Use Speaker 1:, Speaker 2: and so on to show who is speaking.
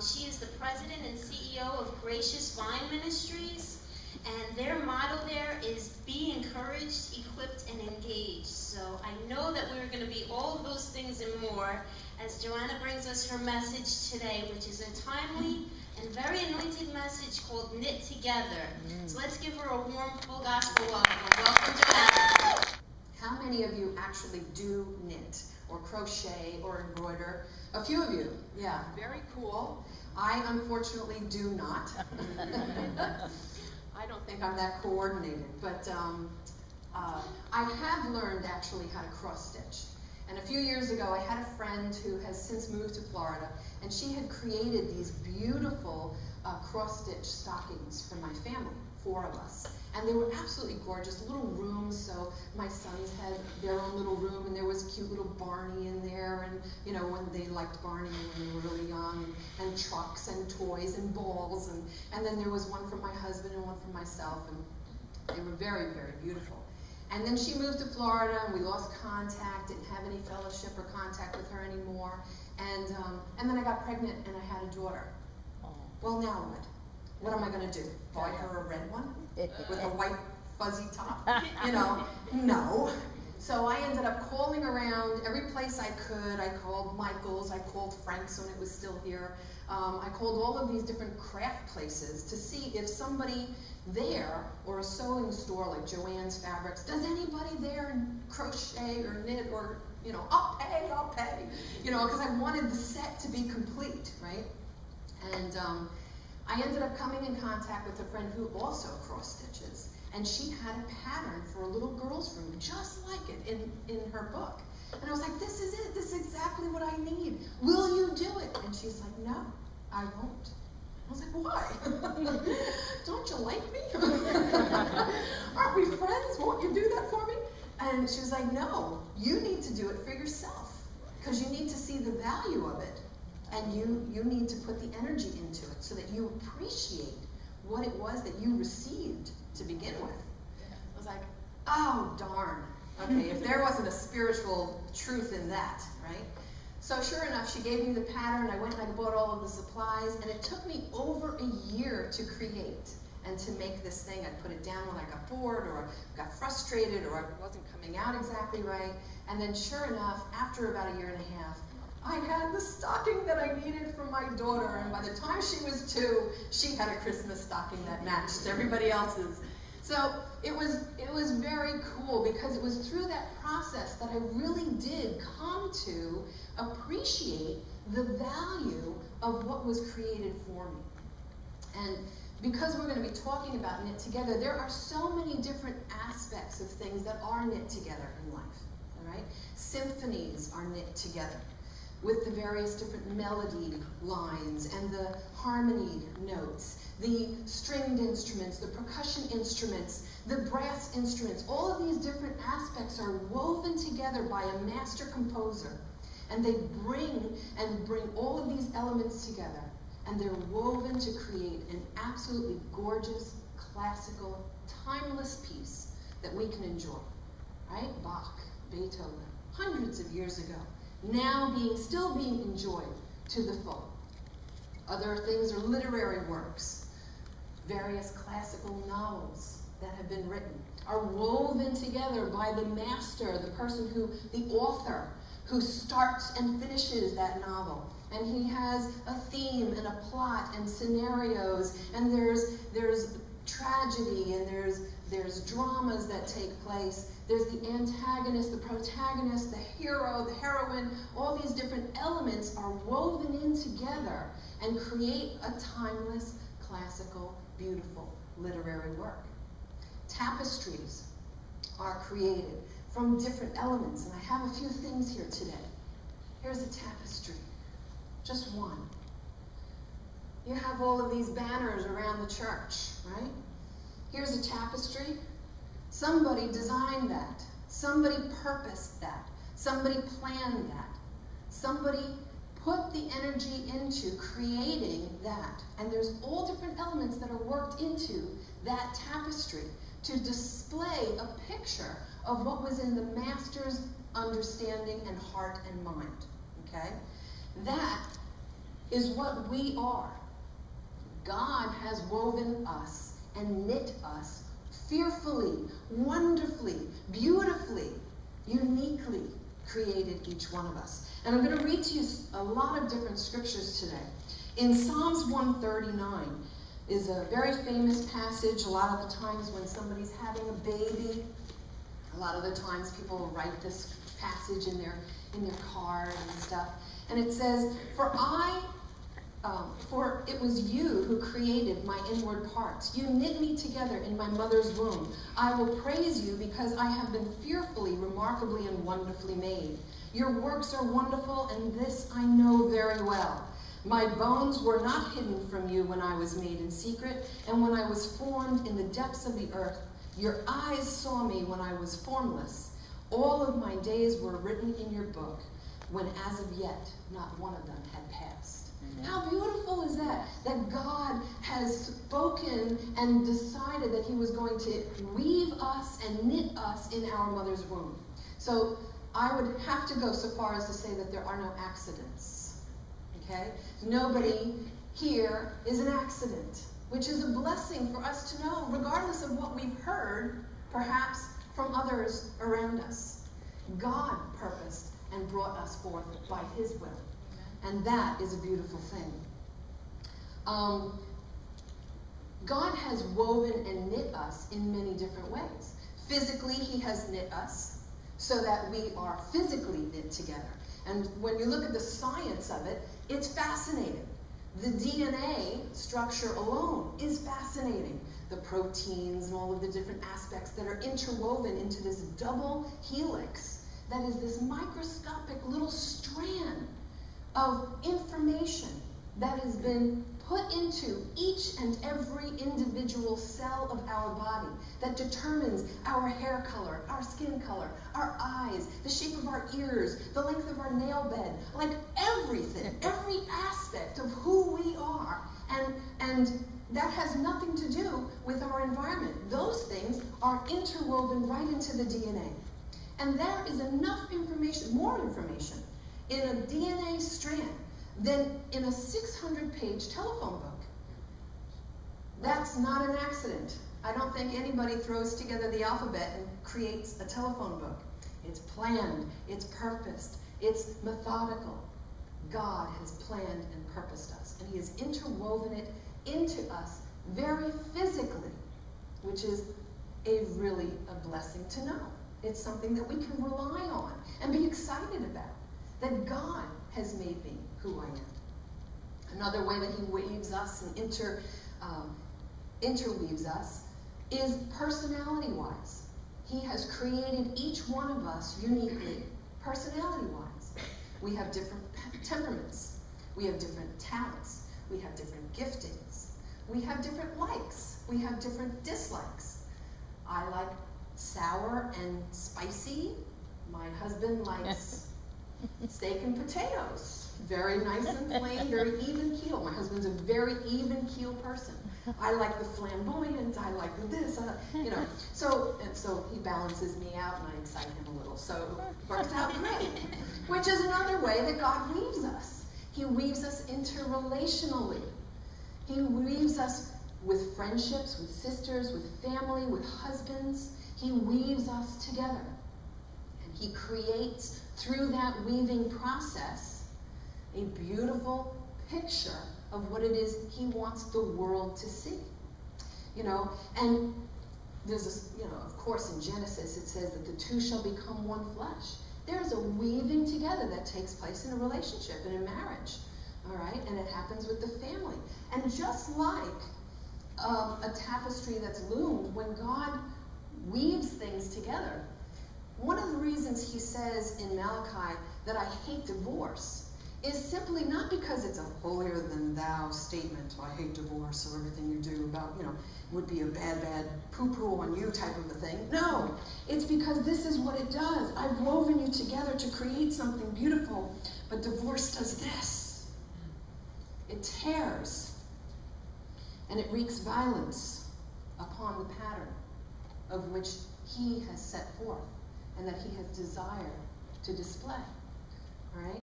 Speaker 1: She is the president and CEO of GraciousVine Ministries, and their motto there is be encouraged, equipped, and engaged. So I know that we're going to be all of those things and more as Joanna brings us her message today, which is a timely and very anointed message called Knit Together. So let's give her a warm, full gospel welcome. Welcome, Joanna.
Speaker 2: How many of you actually do knit or crochet or embroider? A few of you. Yeah, very cool. I unfortunately do not. I don't think I'm that coordinated, but I have learned actually how to cross stitch. And a few years ago, I had a friend who has since moved to Florida, and she had created these beautiful cross-stitch stockings for my family, 4 of us. And they were absolutely gorgeous, little rooms, so my sons had their own little room, and there was cute little Barney in there, and you know, when they liked Barney when they were really young, and trucks and toys and balls, and then there was one for my husband and one for myself, and they were very, very beautiful. And then she moved to Florida, and we lost contact, didn't have any fellowship or contact with her anymore, and then I got pregnant and I had a daughter. Well, now what? What am I going to do? Buy her a red one with a white fuzzy top? You know, no. So I ended up calling around every place I could. I called Michael's, I called Frank's when it was still here. I called all of these different craft places to see if somebody there, or a sewing store like Joann's Fabrics, does anybody there crochet or knit or, you know, I'll pay, you know, because I wanted the set to be complete, right? And I ended up coming in contact with a friend who also cross stitches, and she had a pattern for a little girl's room just like it in her book. And I was like, this is it, this is exactly what I need. Will you do it? And she's like, no, I won't. I was like, why? Don't you like me? Aren't we friends? Won't you do that for me? And she was like, no, you need to do it for yourself, because you need to see the value of it. And you need to put the energy into it so that you appreciate what it was that you received to begin with. I was like, oh, darn. Okay, if there wasn't a spiritual truth in that, right? So sure enough, she gave me the pattern. I went and I bought all of the supplies, and it took me over a year to create and to make this thing. I put it down when I got bored, or I got frustrated, or it wasn't coming out exactly right. And then sure enough, after about a year and a half, I had the stocking that I needed for my daughter, and by the time she was 2, she had a Christmas stocking that matched everybody else's. So it was very cool, because it was through that process that I really did come to appreciate the value of what was created for me. And because we're going to be talking about knit together, there are so many different aspects of things that are knit together in life. All right? Symphonies are knit together with the various different melody lines and the harmony notes, the stringed instruments, the percussion instruments, the brass instruments. All of these different aspects are woven together by a master composer, and they bring all of these elements together, and they're woven to create an absolutely gorgeous, classical, timeless piece that we can enjoy, right? Bach, Beethoven, hundreds of years ago, now still being enjoyed to the full. Other things are literary works. Various classical novels that have been written are woven together by the master, the author, who starts and finishes that novel. And he has a theme and a plot and scenarios, and there's tragedy, and there's dramas that take place. There's the antagonist, the protagonist, the hero, the heroine. All these different elements are woven in together and create a timeless, classical, beautiful literary work. Tapestries are created from different elements, and I have a few things here today. Here's a tapestry, just one. You have all of these banners around the church, right? Here's a tapestry. Somebody designed that. Somebody purposed that. Somebody planned that. Somebody put the energy into creating that. And there's all different elements that are worked into that tapestry to display a picture of what was in the master's understanding and heart and mind. Okay? That is what we are. God has woven us and knit us fearfully, wonderfully, beautifully, uniquely created each one of us. And I'm going to read to you a lot of different scriptures today. In Psalms 139 is a very famous passage. A lot of the times when somebody's having a baby, a lot of the times people write this passage in their card and stuff. And it says, For it was you who created my inward parts. You knit me together in my mother's womb. I will praise you because I have been fearfully, remarkably, and wonderfully made. Your works are wonderful, and this I know very well. My bones were not hidden from you when I was made in secret, and when I was formed in the depths of the earth. Your eyes saw me when I was formless. All of my days were written in your book, when as of yet not one of them had passed. Mm-hmm. How beautiful is that? That God has spoken and decided that he was going to weave us and knit us in our mother's womb. So I would have to go so far as to say that there are no accidents. Okay? Nobody here is an accident, which is a blessing for us to know, regardless of what we've heard, perhaps from others around us. God purposed and brought us forth by his will. And that is a beautiful thing. God has woven and knit us in many different ways. Physically, he has knit us so that we are physically knit together. And when you look at the science of it, it's fascinating. The DNA structure alone is fascinating. The proteins and all of the different aspects that are interwoven into this double helix that is this microscopic little strand of information that has been put into each and every individual cell of our body that determines our hair color, our skin color, our eyes, the shape of our ears, the length of our nail bed, like everything, every aspect of who we are. And that has nothing to do with our environment. Those things are interwoven right into the DNA. And there is enough information, more information, in a DNA strand than in a 600-page telephone book. That's not an accident. I don't think anybody throws together the alphabet and creates a telephone book. It's planned, it's purposed, it's methodical. God has planned and purposed us, and he has interwoven it into us very physically, which is really a blessing to know. It's something that we can rely on and be excited about, that God has made me who I am. Another way that he weaves us and interweaves us is personality-wise. He has created each one of us uniquely, personality-wise. We have different temperaments. We have different talents. We have different giftings. We have different likes. We have different dislikes. I like sour and spicy. My husband likes steak and potatoes. Very nice and plain, very even keel. My husband's a very even keel person. I like the flamboyant, I like the this, So he balances me out and I excite him a little. So it works out great. Which is another way that God weaves us. He weaves us interrelationally. He weaves us with friendships, with sisters, with family, with husbands. He weaves us together. And he creates, through that weaving process, a beautiful picture of what it is he wants the world to see. And there's this, of course in Genesis it says that the two shall become one flesh. There's a weaving together that takes place in a relationship, in a marriage. All right? And it happens with the family. And just like a tapestry that's loomed, when God weaves things together, one of the reasons he says in Malachi that I hate divorce is simply not because it's a holier-than-thou statement, I hate divorce, or everything you do about, would be a bad poo-poo on you type of a thing. No, it's because this is what it does. I've woven you together to create something beautiful, but divorce does this. It tears, and it wreaks violence upon the pattern of which he has set forth and that he has desired to display. All right?